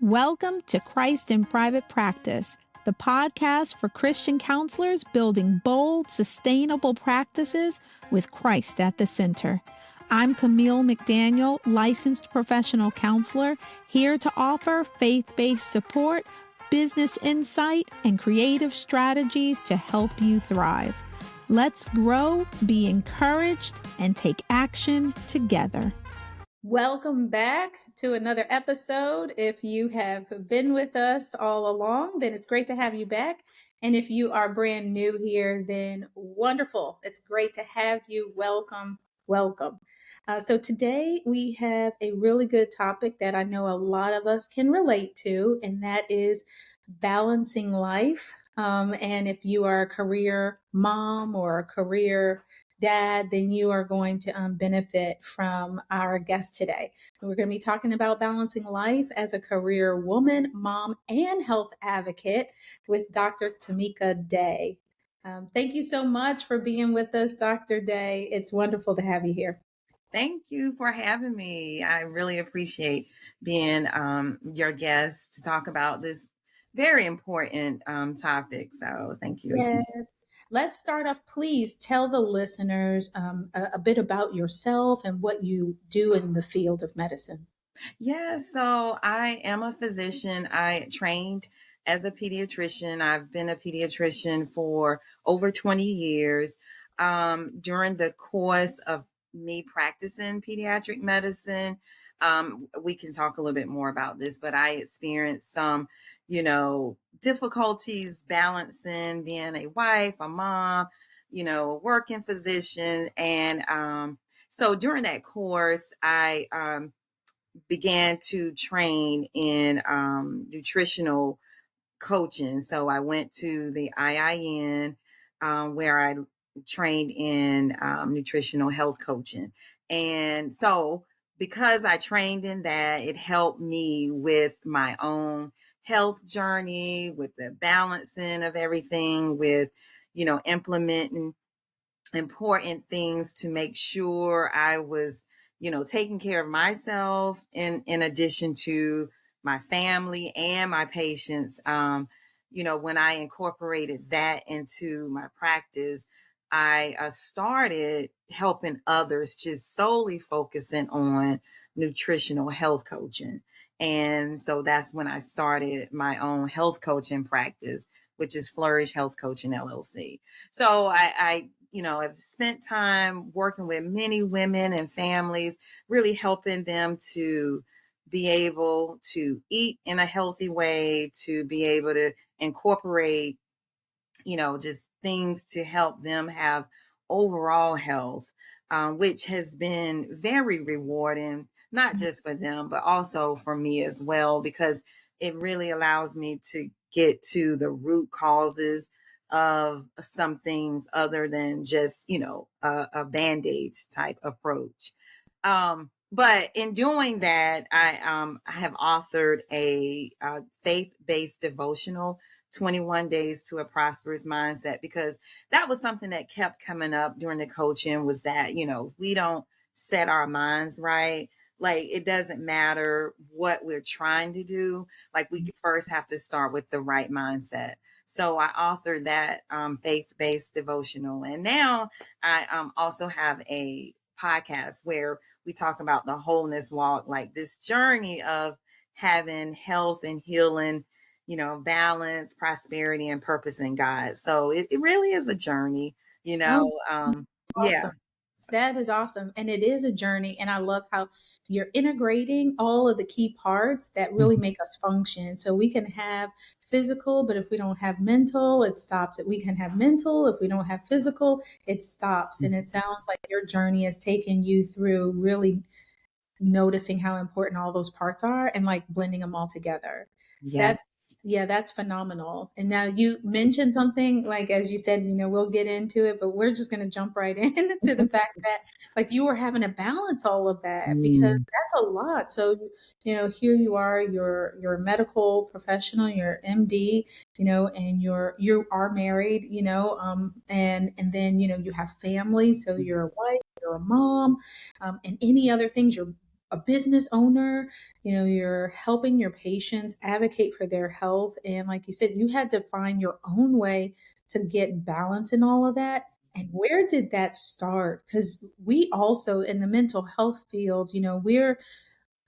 Welcome to Christ in Private Practice, the podcast for Christian counselors building bold, sustainable practices with Christ at the center. I'm Camille McDaniel, licensed professional counselor, here to offer faith-based support, business insight, and creative strategies to help you thrive. Let's grow, be encouraged, and take action together. Welcome back to another episode. If you have been with us all along, then it's great to have you back. And if you are brand new here, then wonderful. It's great to have you. Welcome, welcome. So today we have a really good topic that I know a lot of us can relate to, and that is balancing life. And if you are a career mom or a career dad, then you are going to benefit from our guest today. We're going to be talking about balancing life as a career woman, mom, and health advocate with Dr. Tomeka Day. Thank you so much for being with us, Dr. Day. It's wonderful to have you here. Thank you for having me. I really appreciate being your guest to talk about this very important topic. So thank you again. Yes. Let's start off. Please tell the listeners a bit about yourself and what you do in the field of medicine. Yeah, so I am a physician. I trained as a pediatrician. I've been a pediatrician for over 20 years. During the course of me practicing pediatric medicine, we can talk a little bit more about this, but I experienced some, difficulties balancing being a wife, a mom, a working physician. And so during that course, I began to train in nutritional coaching. So I went to the IIN where I trained in nutritional health coaching. And so because I trained in that, it helped me with my own health journey, with the balancing of everything, with, implementing important things to make sure I was, taking care of myself in addition to my family and my patients. When I incorporated that into my practice, I started helping others, just solely focusing on nutritional health coaching. And so that's when I started my own health coaching practice, which is Flourish Health Coaching LLC. So I I've spent time working with many women and families, really helping them to be able to eat in a healthy way, to be able to incorporate, just things to help them have overall health, which has been very rewarding, not just for them, but also for me as well, because it really allows me to get to the root causes of some things other than just, a band-aid type approach. But in doing that, I have authored a faith-based devotional, 21 Days to a Prosperous Mindset, because that was something that kept coming up during the coaching, was that, we don't set our minds right. Like, it doesn't matter what we're trying to do. Like, we first have to start with the right mindset. So I authored that faith-based devotional. And now I also have a podcast where we talk about the wholeness walk, like this journey of having health and healing, balance, prosperity, and purpose in God. So it really is a journey, Awesome. yeah. That is awesome. And it is a journey. And I love how you're integrating all of the key parts that really make us function. So we can have physical, but if we don't have mental, it stops. We can have mental. If we don't have physical, it stops. And it sounds like your journey has taken you through really noticing how important all those parts are and like blending them all together. Yeah. That's phenomenal. And now you mentioned something, like, as you said, we'll get into it, but we're just going to jump right in to the fact that like you were having to balance all of that, because that's a lot. So, here you are, you're a medical professional, you're MD, and you are married, and then, you have family. So you're a wife, you're a mom, and any other things, you're a business owner, you're helping your patients advocate for their health. And like you said, you had to find your own way to get balance in all of that. And where did that start? Because we also, in the mental health field, we're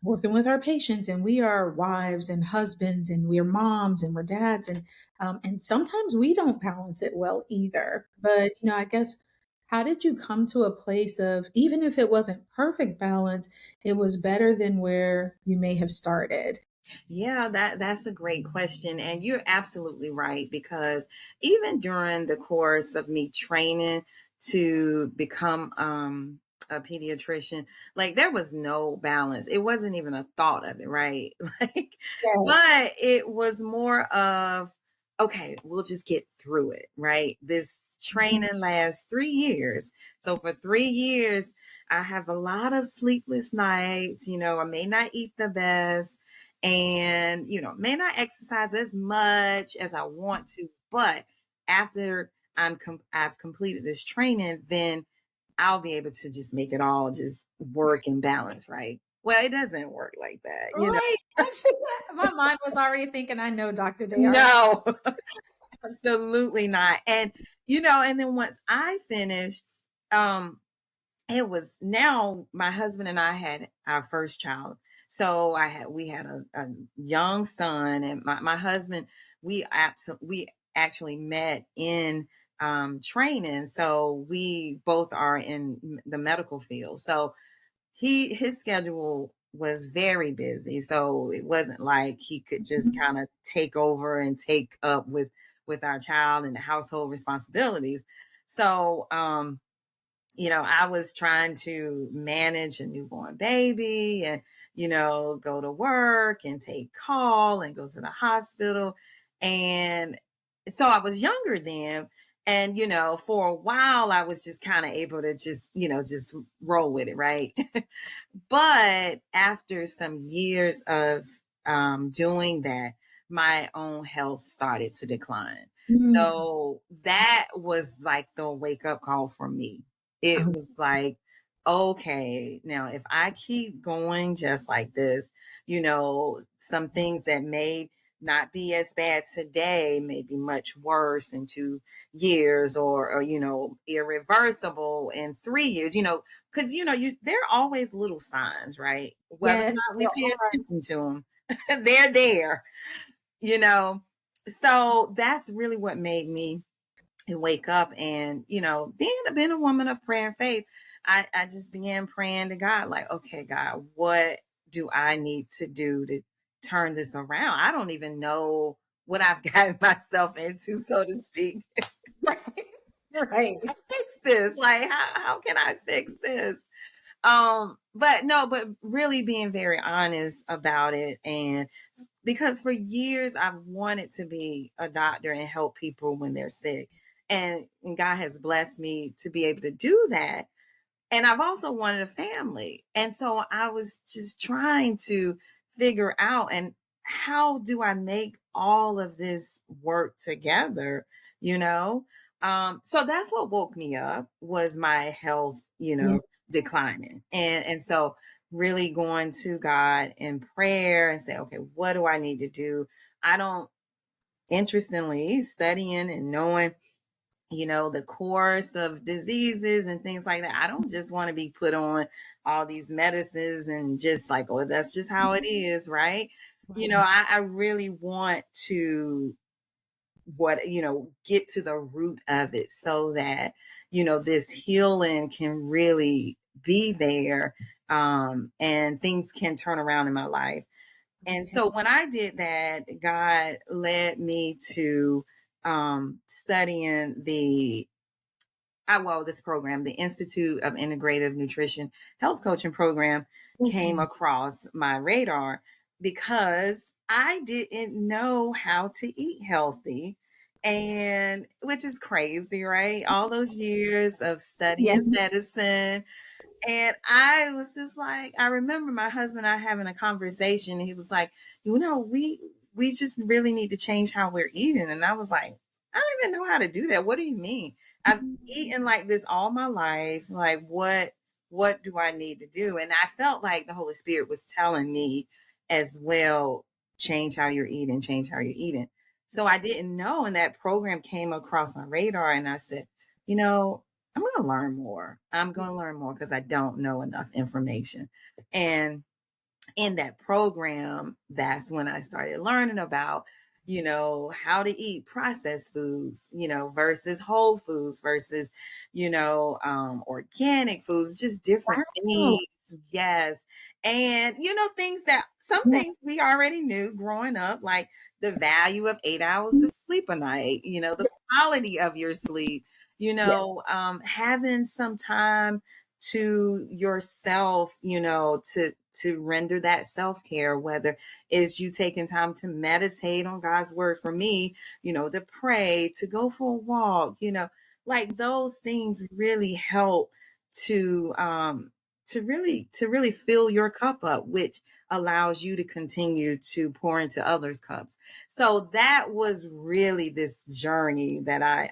working with our patients, and we are wives and husbands, and we're moms and we're dads, and sometimes we don't balance it well either. But I guess, how did you come to a place of, even if it wasn't perfect balance, it was better than where you may have started? Yeah, that's a great question. And you're absolutely right, because even during the course of me training to become a pediatrician, like there was no balance. It wasn't even a thought of it, right? Like, Yes. but it was more of, okay, we'll just get through it, right? This Mhm. training lasts 3 years. So for 3 years, I have a lot of sleepless nights. I may not eat the best, and may not exercise as much as I want to, but after I've completed this training, then I'll be able to just make it all just work and balance, right? Well, it doesn't work like that. Right. Actually, my mind was already thinking, I know Dr. Dare. No, absolutely not. And then once I finished, um it was, now my husband and I had our first child. So we had a young son, and my husband, we actually met in training. So we both are in the medical field. So his schedule was very busy. So it wasn't like he could just Mhm. kind of take over and take up with our child and the household responsibilities. So I was trying to manage a newborn baby, and, go to work and take call and go to the hospital. And so I was younger then. And, for a while, I was just kind of able to just roll with it, right? But after some years of doing that, my own health started to decline. Mm. So that was like the wake up call for me. It Oh, was like, okay, now if I keep going just like this, some things that may not be as bad today may be much worse in 2 years, or irreversible in 3 years, because there are always little signs, right? Whether or yes, not we there pay are. attention to them, they're there, you know. So that's really what made me wake up. And being a woman of prayer and faith, I just began praying to God, like, okay, God, what do I need to do to turn this around? I don't even know what I've gotten myself into, so to speak. Right. Right. Fix this, like, how can I fix this? But no, but really being very honest about it. And because for years I've wanted to be a doctor and help people when they're sick, and God has blessed me to be able to do that. And I've also wanted a family. And so I was just trying to figure out, and how do I make all of this work together, you know? So that's what woke me up, was my health, Yeah. declining. And so really going to God in prayer and say, okay, what do I need to do? I don't, interestingly, studying and knowing the course of diseases and things like that. I don't just want to be put on all these medicines and just like, oh, that's just how it is, right? Right. I really want to get to the root of it, so that, this healing can really be there, and things can turn around in my life. And Okay. so when I did that, God led me to studying this program, the Institute of Integrative Nutrition Health Coaching Program, came Okay. across my radar because I didn't know how to eat healthy. And which is crazy, right? All those years of Yeah. studying medicine, and I was just like, I remember my husband and I having a conversation, and he was like, we just really need to change how we're eating. And I was like, I don't even know how to do that. What do you mean? I've eaten like this all my life. Like, what do I need to do? And I felt like the Holy Spirit was telling me as well, change how you're eating, change how you're eating. So I didn't know. And that program came across my radar. And I said, you know, I'm going to learn more. I'm going to learn more because I don't know enough information. And in that program, that's when I started learning about, how to eat processed foods, versus whole foods versus, organic foods, just different Wow. things. Yes. And, things that some Yeah. things we already knew growing up, like the value of 8 hours of sleep a night, the quality of your sleep, Yeah. having some time to yourself, to render that self-care, whether it's you taking time to meditate on God's word. For me, to pray, to go for a walk, like those things really help to really fill your cup up, which allows you to continue to pour into others' cups. So that was really this journey that I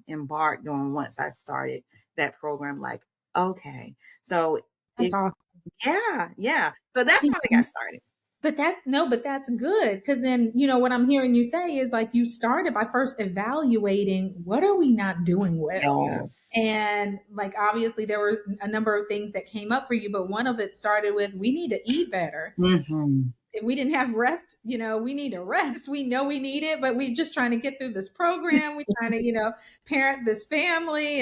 embarked on once I started that program. Like, okay, so That's it's awesome. yeah. So that's See, how we got started. but that's no, but that's good because then what I'm hearing you say is like you started by first evaluating what are we not doing well. Yes. And like obviously there were a number of things that came up for you, but one of it started with we need to eat better. Mm-hmm. If we didn't have rest, we need to rest. We know we need it, but we just trying to get through this program. We trying to, parent this family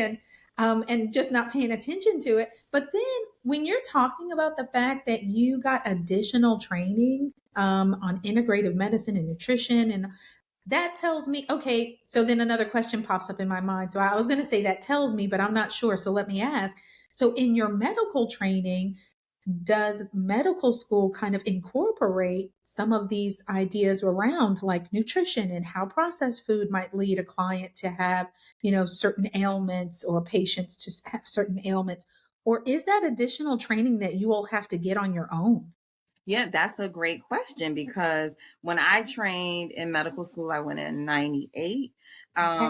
and just not paying attention to it. But then when you're talking about the fact that you got additional training on integrative medicine and nutrition, and that tells me, okay, so then another question pops up in my mind. So I was going to say that tells me, but I'm not sure. So let me ask. So in your medical training, does medical school kind of incorporate some of these ideas around like nutrition and how processed food might lead a client to have, certain ailments or patients to have certain ailments? Or is that additional training that you all have to get on your own? Yeah, that's a great question because when I trained in medical school, I went in 98 Okay.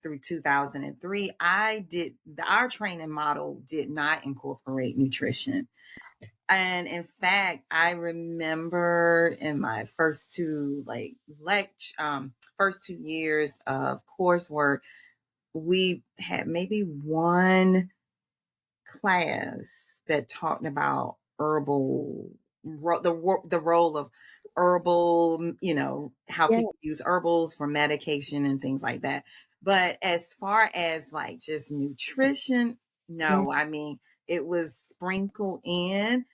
through 2003. Our training model did not incorporate nutrition. And in fact, I remember in my first two first 2 years of coursework, we had maybe one class that talked about the role of herbal, how Yeah. people use herbals for medication and things like that. But as far as like just nutrition, Yeah. no, I mean, it was sprinkled in.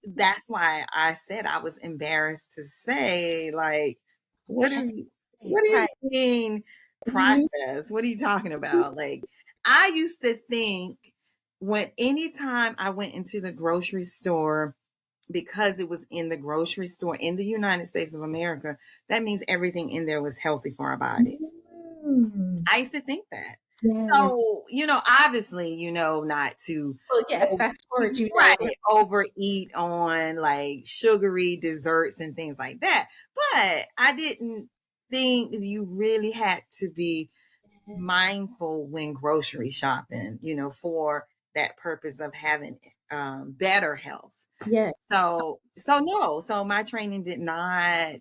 That's why I said I was embarrassed to say, like, what Okay. do you, what do you Right. mean Mhm. process? What are you talking about? Like, I used to think when anytime I went into the grocery store, because it was in the grocery store in the United States of America, that means everything in there was healthy for our bodies. Mm. I used to think that. Yes. So, obviously, not to Well, yes, over, fast forward, right, overeat on like sugary desserts and things like that. But I didn't think you really had to be mindful when grocery shopping, for that purpose of having better health. yes. So no, so my training did not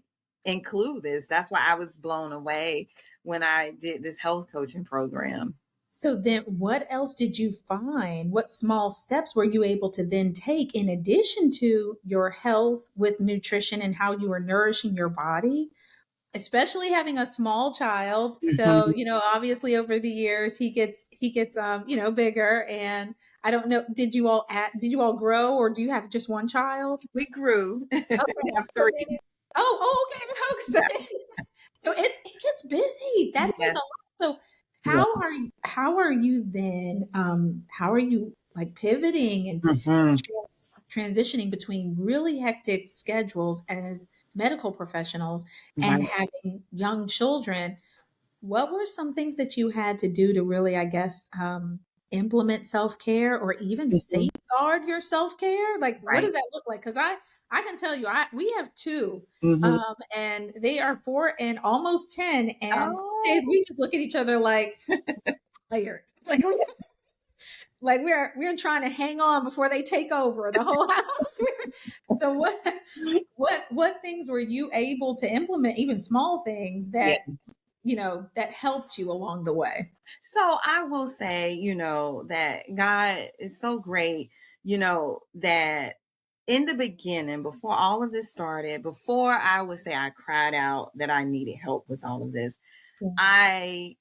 include this. That's why I was blown away when I did this health coaching program. So then what else did you find? What small steps were you able to then take in addition to your health with nutrition and how you are nourishing your body? Especially having a small child. So, Mhm. obviously over the years he gets bigger and I don't know, did you all grow or do you have just one child? We grew. We Okay. have So three. then okay. So, Yeah. so it gets busy. That's like a Yes. lot. So Yeah. how are you then how are you like pivoting and Mhm. transitioning between really hectic schedules as medical professionals and Right. having young children? What were some things that you had to do to really, I guess, implement self care or even Mhm. safeguard your self care? Like, what Right. does that look like? Because I can tell you, we have two, Mhm. and they are 4 and almost 10, and some days Oh. we just look at each other like tired, like like we're trying to hang on before they take over the whole house. So what things were you able to implement, even small things Yeah. that that helped you along the way? So I will say, that God is so great, that in the beginning, before all of this started, before I would say I cried out that I needed help with all of this, Yeah. I,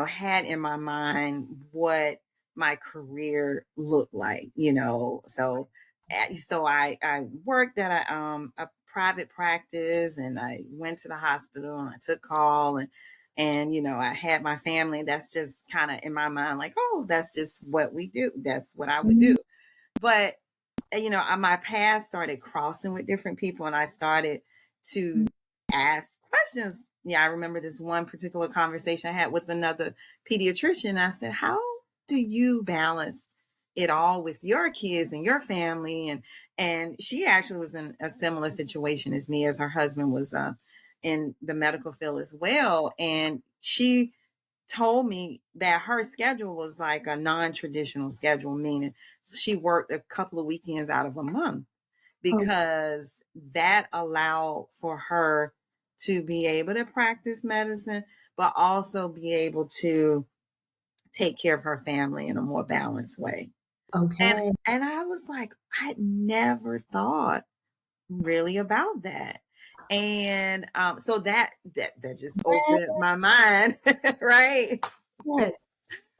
had in my mind what my career looked like, so I worked at a private practice, and I went to the hospital, and I took call, and I had my family. That's just kind of in my mind, like, oh, that's just what we do. That's what I would Mhm. do. But my path started crossing with different people, and I started to ask questions. Yeah, I remember this one particular conversation I had with another pediatrician. I said, how do you balance it all with your kids and your family? And she actually was in a similar situation as me, as her husband was in the medical field as well. And she told me that her schedule was like a non-traditional schedule, meaning she worked a couple of weekends out of a month, Oh, because that allowed for her to be able to practice medicine, but also be able to take care of her family in a more balanced way. And okay. and I was like, I never thought really about that. And so that just opened my mind, right? Yes.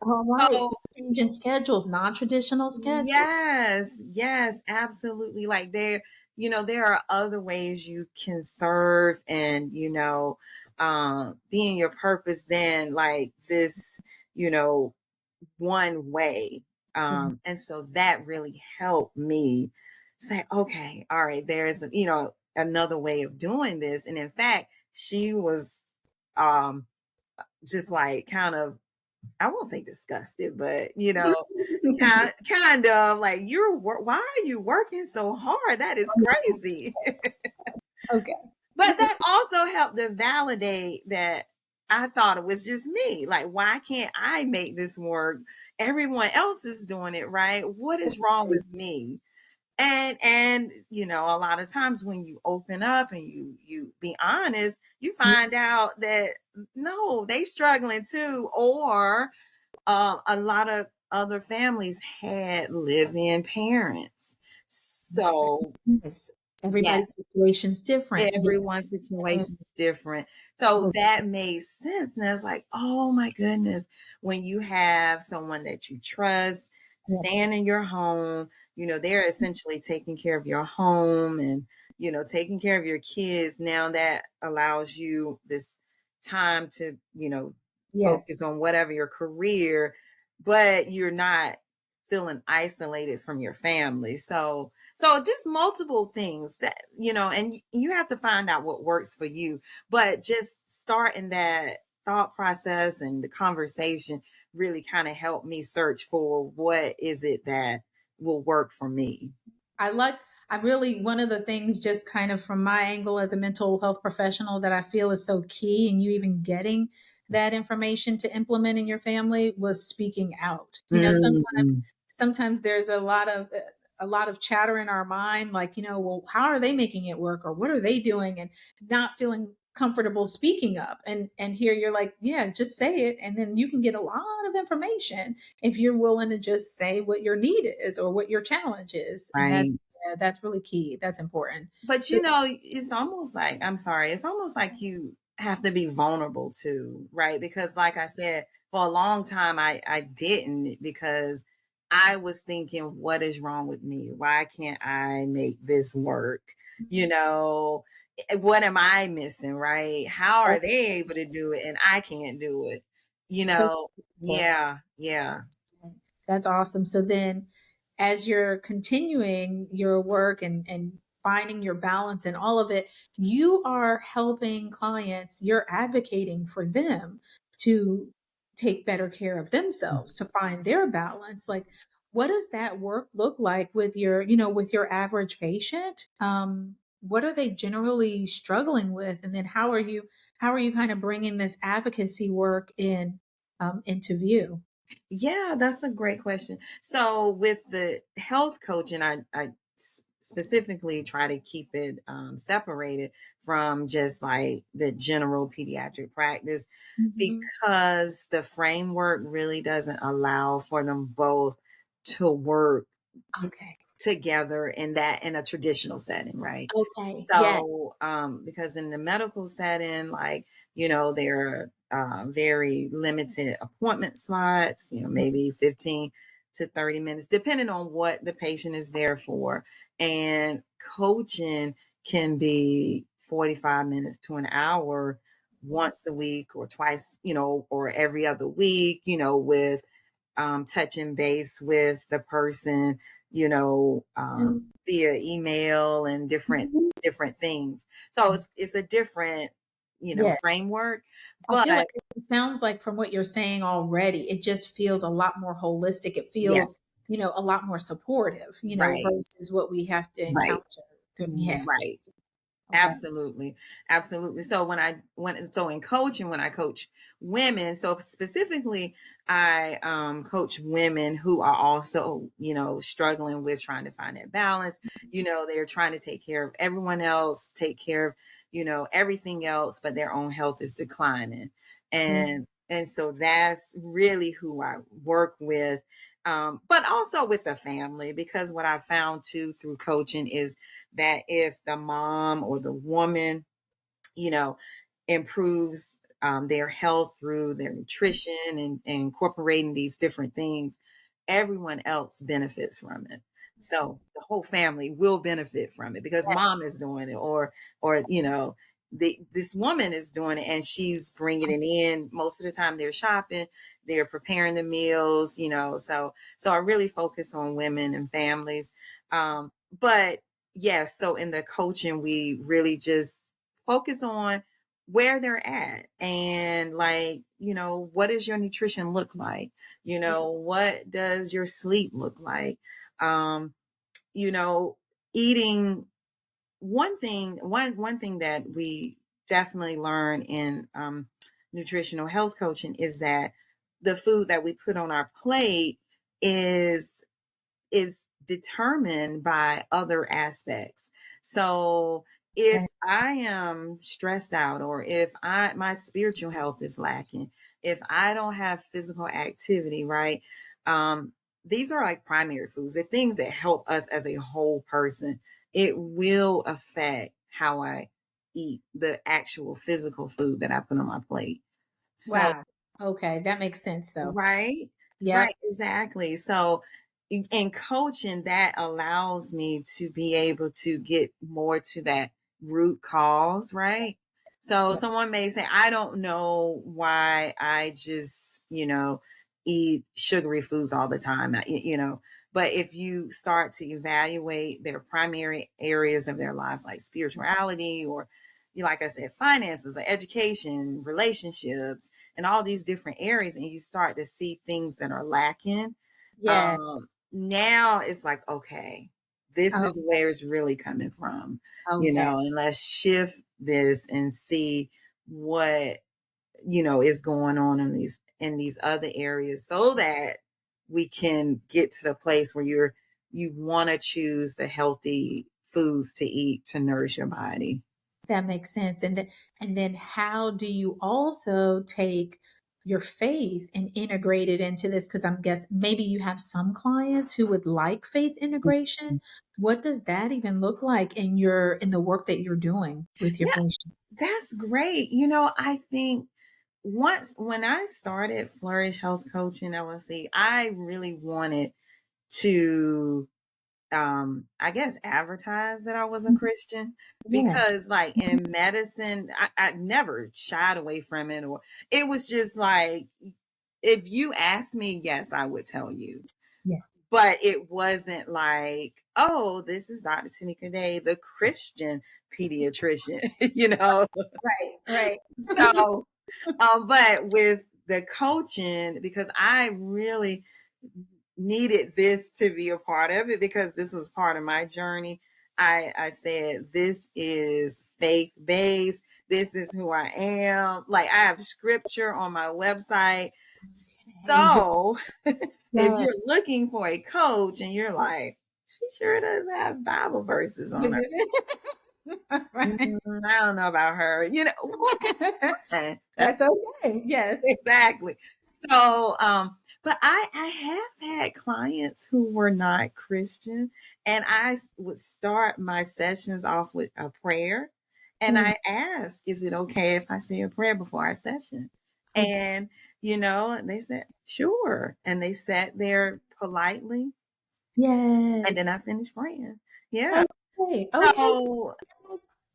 All right. So So changing schedules, non-traditional schedules. yes, yes, absolutely. Like there are other ways you can serve, and be in your purpose than like this, you know, one way. Yeah. And so that really helped me say, okay, all right, there's another way of doing this. And in fact, she was um just like kind of, I won't say disgusted, but kind of like, why are you working so hard? That is crazy. Okay. But that also helped to validate that I thought it was just me. Like, why can't I make this work? Everyone else is doing it, right? What is wrong with me? And a lot of times when you open up and you be honest, you find out that no, they struggling too, or a lot of other families had live-in parents. So Yes. yes, Everybody's situation's different. Yeah. everyone's situation is different. So Okay. that made sense. And I was like, oh my goodness, when you have someone that you trust Yes. staying in your home, they're essentially taking care of your home, and, taking care of your kids. Now that allows you this time to, focus Yes. on whatever your career, but you're not feeling isolated from your family. So just multiple things that, and you have to find out what works for you, but just starting that thought process and the conversation really kind of helped me search for what is it that will work for me. I like, I really, one of the things, just kind of from my angle as a mental health professional, that I feel is so key in you even getting that information to implement in your family was speaking out. Mm, Sometimes there's a lot of chatter in our mind, like, well, how are they making it work, or what are they doing, and not feeling comfortable speaking up. And here you're like, yeah, just say it, and then you can get a lot of information if you're willing to just say what your need is or what your challenge is. And that, right. yeah, that's really key. That's important. But So it's almost like, I'm sorry, it's almost like you have to be vulnerable too, right? Because like I said, for a long time I didn't, because I was thinking, what is wrong with me? Why can't I make this work? You know, what am I missing, right? How are that's they able to do it and I can't do it? You so know, important. yeah, yeah. That's awesome. So then, as you're continuing your work and finding your balance and all of it, you are helping clients, you're advocating for them to take better care of themselves, to find their balance. Like, what does that work look like with your, with your average patient? What are they generally struggling with? And then how are you kind of bringing this advocacy work into view? Yeah, that's a great question. So with the health coaching, I specifically try to keep it separated from just like the general pediatric practice Mhm. because the framework really doesn't allow for them both to work Okay. together in a traditional setting, right? Okay. Yes. So, because in the medical setting, like, there are very limited appointment slots, maybe 15 to 30 minutes, depending on what the patient is there for. And coaching can be 45 minutes to an hour once a week or twice, or every other week, with touching base with the person, Mhm. via email and Mhm. different things. So it's a different, Yeah. framework. I But feel like it sounds like from what you're saying already, it just feels a lot more holistic. It feels, yes, a lot more supportive, right, versus what we have to right, encounter. Yeah. right. Okay. Absolutely. Absolutely. So so in coaching, when I coach women, so specifically I coach women who are also, struggling with trying to find that balance. They're trying to take care of everyone else, take care of, everything else, but their own health is declining. Yeah. And so that's really who I work with. But also with the family, because what I found too through coaching is that if the mom or the woman, you know, improves their health through their nutrition and incorporating these different things, everyone else benefits from it. So the whole family will benefit from it because mom is doing it, or this woman is doing it, and she's bringing it in. Most of the time, they're shopping, they're preparing the meals, so I really focus on women and families. But yes, so in the coaching, we really just focus on where they're at and, like, what does your nutrition look like? What does your sleep look like? um you know Eating, one thing that we definitely learn in nutritional health coaching is that the food that we put on our plate is is determined by other aspects. So if Okay. I am stressed out, or if my spiritual health is lacking, if I don't have physical activity, right? Um, these are like primary foods, the things that help us as a whole person. It will affect how I eat the actual physical food that I put on my plate. So Wow. Okay. That makes sense though. right, Yep. right, exactly. So in coaching, that allows me to be able to get more to that root cause, right? So Yeah. someone may say, I don't know why I just, eat sugary foods all the time, but if you start to evaluate their primary areas of their lives, like spirituality, or, like I said, finances, or education, relationships, and all these different areas, and you start to see things that are lacking, Yeah. now it's like, okay, this Oh, is where it's really coming from, okay. and let's shift this and see what, is going on in these other areas, so that we can get to the place where you want to choose the healthy foods to eat to nourish your body. That makes sense. And then how do you also take your faith and integrate it into this? Because I'm guess maybe you have some clients who would like faith integration. What does that even look like in the work that you're doing with your Yeah, patient? that's great. I think once when I started Flourish Health Coaching LLC, I really wanted to, I guess, advertise that I was a Mhm. Christian, Yeah. because, like, Mhm. in medicine, I never shied away from it, or it was just like, if you asked me, yes, I would tell you. Yes. But it wasn't like, oh, this is Dr. Tamika Day, the Christian pediatrician, you know? Right. Right. So, but with the coaching, because I really needed this to be a part of it, because this was part of my journey. I said, this is faith based. This is who I am. Like, I have scripture on my website. Okay. So if Yeah. you're looking for a coach and you're like, she sure does have Bible verses on her. Right. I don't know about her. That's That's okay. Yes. exactly. So, but I have had clients who were not Christian, and would start my sessions off with a prayer. And Mm. I ask, is it okay if I say a prayer before our session? Okay. And, they said, sure. And they sat there politely, and then Yes. I finished praying. Yeah. Okay. Okay. So,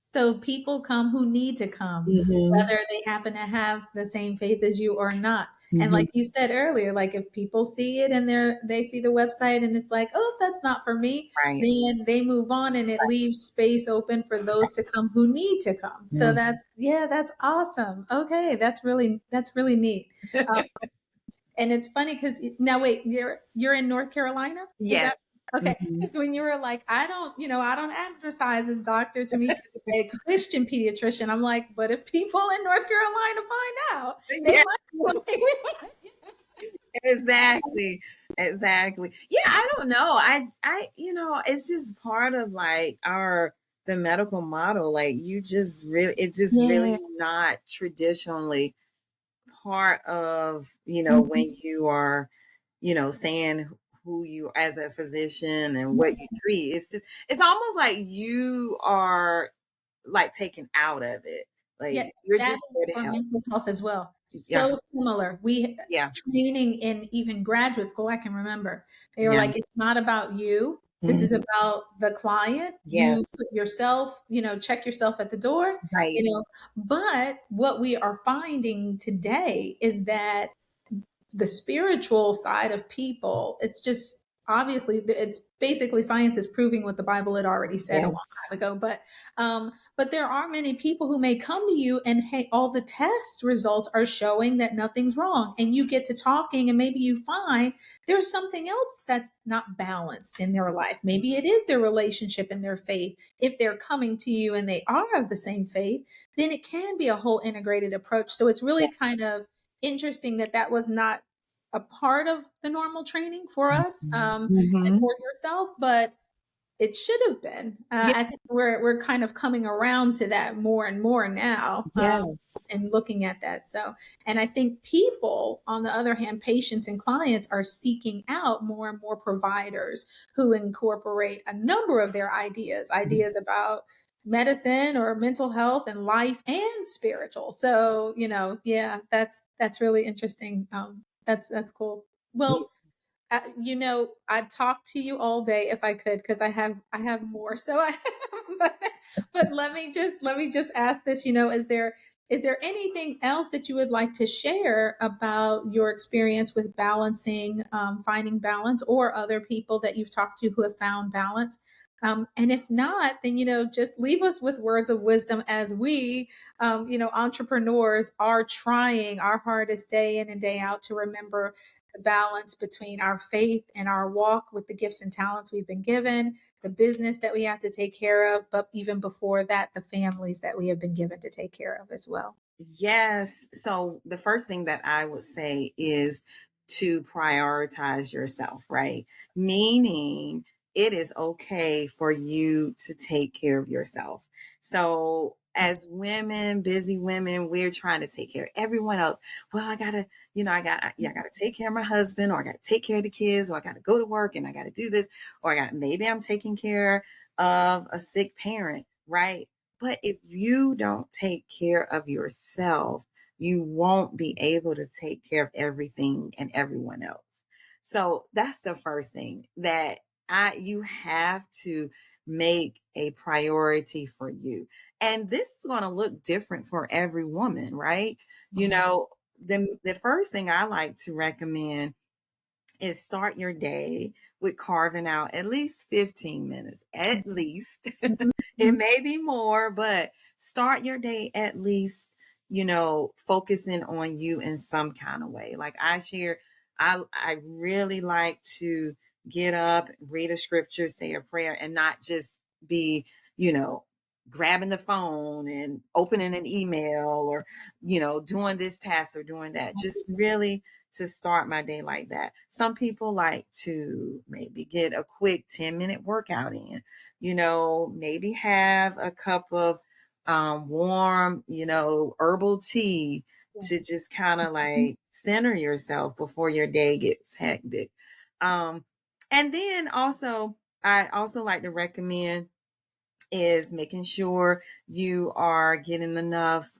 So people come who need to come, mhm, whether they happen to have the same faith as you or not. And mhm, like you said earlier, like if people see it and they see the website and it's like, oh, that's not for me, right. then they move on and it leaves space open for those to come who need to come. So Mhm. that's yeah, that's awesome. Okay, that's really neat. Um, and it's funny because now wait, you're in North Carolina? Is Yes. that okay? Mhm. Because when you were like, I don't advertise as Dr. Tamika, a Christian pediatrician. I'm like, but if people in North Carolina find out, they Yeah. might be like, Exactly. Exactly. Yeah, I don't know. It's just part of like the medical model. Like it's just really yeah. not traditionally part of, Mhm. when you are, saying who you as a physician and what you Yeah. treat. It's almost like you are like taken out of it. Yeah, Like you're that just is there to for help. mental health as well. Yeah. So similar. We Yeah. training in even graduate school, I can remember. They were Yeah. like, it's not about you. This is Mhm. about the client. You Yes. put yourself, check yourself at the door, Right. But what we are finding today is that the spiritual side of people, it's just obviously it's basically science is proving what the Bible had already said a long Yes. time ago. But there are many people who may come to you and hey, all the test results are showing that nothing's wrong. And you get to talking and maybe you find there's something else that's not balanced in their life. Maybe it is their relationship and their faith. If they're coming to you and they are of the same faith, then it can be a whole integrated approach. So it's really kind of interesting that that was not a part of the normal training for us and Mhm. for yourself, but it should have been. Yeah. I think we're kind of coming around to that more and more now, Yes. and looking at that. So, and I think people, on the other hand, patients and clients are seeking out more and more providers who incorporate a number of their ideas about medicine or mental health and life and spiritual. So, yeah, that's really interesting. That's cool. Yeah. Well, I'd talk to you all day if I could because I have more. But, but let me just ask this. Is there anything else that you would like to share about your experience with balancing, finding balance, or other people that you've talked to who have found balance? And if not, then just leave us with words of wisdom as we, entrepreneurs are trying our hardest day in and day out to remember the balance between our faith and our walk with the gifts and talents we've been given, the business that we have to take care of, but even before that, the families that we have been given to take care of as well. Yes. So the first thing that I would say is to prioritize yourself, right? Meaning it is okay for you to take care of yourself. So as women, busy women, we're trying to take care of everyone else. Well, I gotta take care of my husband, or I gotta take care of the kids, or I gotta go to work and I gotta do this, or maybe I'm taking care of a sick parent, right? But if you don't take care of yourself, you won't be able to take care of everything and everyone else. So that's the first thing that you have to make a priority for you. And this is going to look different for every woman, right? You Mhm. know, the first thing I like to recommend is start your day with carving out at least 15 minutes, at least. Mhm. It Mhm. may be more, but start your day at least, focusing on you in some kind of way. Like I share, I really like to get up, read a scripture, say a prayer, and not just be, you know, grabbing the phone and opening an email, or, doing this task or doing that. Just really to start my day like that. Some people like to maybe get a quick 10-minute workout in, maybe have a cup of warm, herbal tea to just kind of like center yourself before your day gets hectic. Um, and then also, I also like to recommend is making sure you are getting enough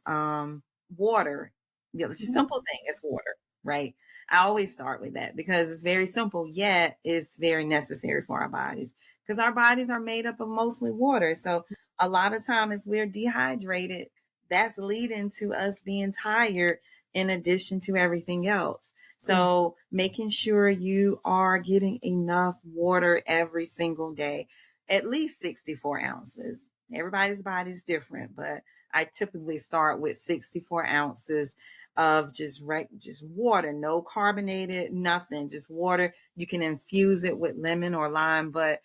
water. It's a simple thing. It's water, right? I always start with that because it's very simple, yet it's very necessary for our bodies because our bodies are made up of mostly water. So a lot of time, if we're dehydrated, that's leading to us being tired in addition to everything else. So making sure you are getting enough water every single day, at least 64 ounces. Everybody's body is different, but I typically start with 64 ounces of just water, no carbonated, nothing, just water. You can infuse it with lemon or lime, but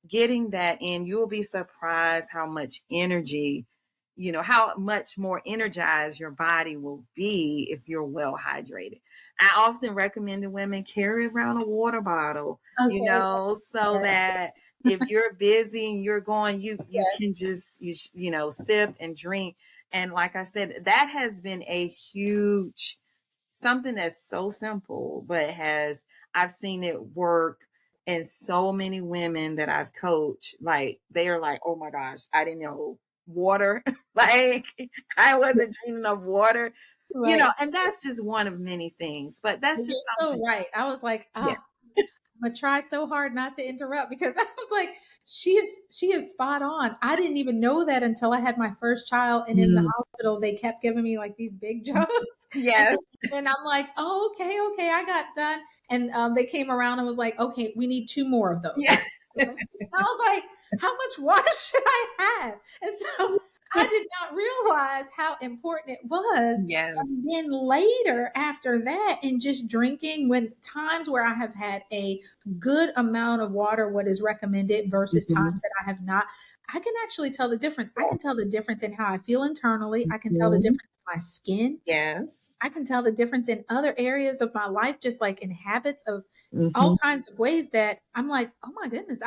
getting that in, you'll be surprised how much energy, how much more energized your body will be if you're well hydrated. I often recommend to women carry around a water bottle, Okay. so that if you're busy and you're going, you can just, sip and drink. And like I said, that has been a huge, something that's so simple, but I've seen it work. And so many women that I've coached, like they are like, oh my gosh, I didn't know water. Like I wasn't drinking enough water, Right. and that's just one of many things. But that's You're just so something. right. I was like, Yeah. I'm gonna try so hard not to interrupt because I was like, she is spot on. I didn't even know that until I had my first child, and in the Mm. hospital they kept giving me like these big jugs, and Yes. then I'm like, oh, okay, I got done, and they came around and was like, okay, we need two more of those. Yeah. Okay, and I was like, how much water should I have? And so I did not realize how important it was. Yes. And then later after that, and just drinking when times where I have had a good amount of water, what is recommended versus Mhm. times that I have not, I can actually tell the difference. I can tell the difference in how I feel internally. I can tell the Mhm. difference in my skin. Yes. I can tell the difference in other areas of my life, just like in habits of all Mhm. kinds of ways that I'm like, oh my goodness,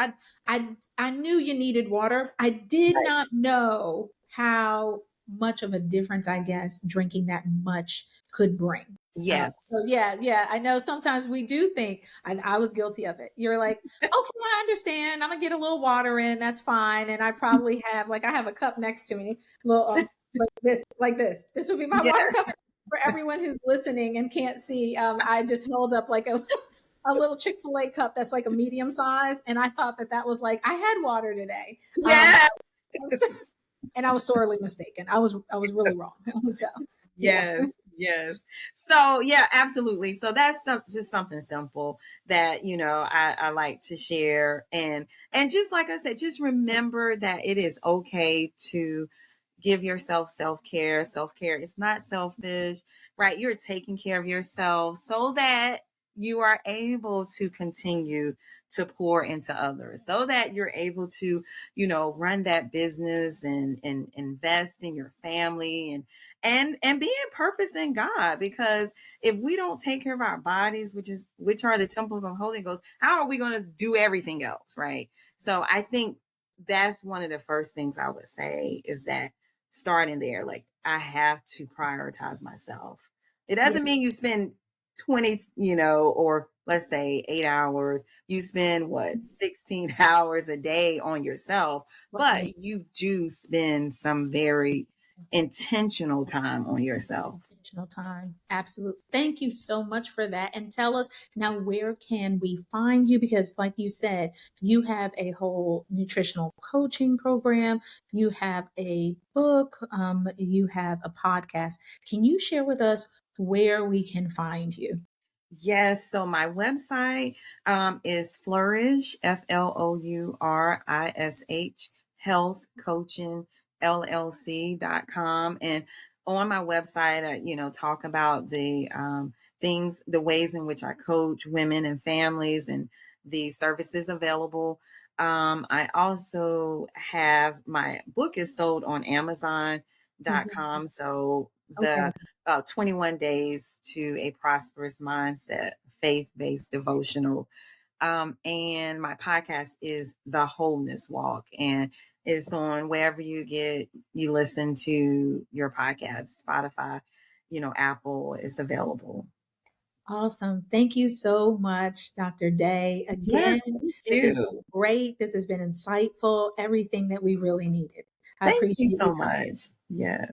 I knew you needed water. I did Right. not know how much of a difference, I guess, drinking that much could bring. Yes. So yeah, I know sometimes we do think, and I was guilty of it. You're like, okay, I understand. I'm gonna get a little water in. That's fine. And I probably have like I have a cup next to me, little like this. This would be my Yeah. water cup for everyone who's listening and can't see. I just held up like a a little Chick-fil-A cup that's like a medium size, and I thought that that was like I had water today. Um, Yeah. and I was sorely mistaken. I was really wrong. So yeah. Yes, yes. So yeah, absolutely. So that's just something simple that I like to share, and just like I said, just remember that it is okay to give yourself self-care. Self-care is not selfish, right? You're taking care of yourself so that you are able to continue to pour into others, so that you're able to, run that business and invest in your family and be in purpose in God. Because if we don't take care of our bodies, which are the temples of the Holy Ghost, how are we going to do everything else, right? So I think that's one of the first things I would say is that starting there, like I have to prioritize myself. It Yeah. doesn't mean you spend 20, or let's say 8 hours. You spend what, 16 hours a day on yourself, but Right. you do spend some very intentional time on yourself. Intentional time. Absolutely. Thank you so much for that. And tell us now, where can we find you? Because, like you said, you have a whole nutritional coaching program, you have a book, you have a podcast. Can you share with us where we can find you? Yes. So my website is Flourish, FLOURISH, Health Coaching LLC.com. And on my website, I, talk about the things, the ways in which I coach women and families and the services available. I also have my book is sold on Mhm. Amazon.com. So Okay. the 21 Days to a Prosperous Mindset, faith-based devotional. And my podcast is The Wholeness Walk, and it's on wherever you listen to your podcast, Spotify, Apple is available. Awesome. Thank you so much, Dr. Day. Yes, Again, thank this has you. been great. This has been insightful, everything that we really needed. I Thank you appreciate you so coming. much. Yeah.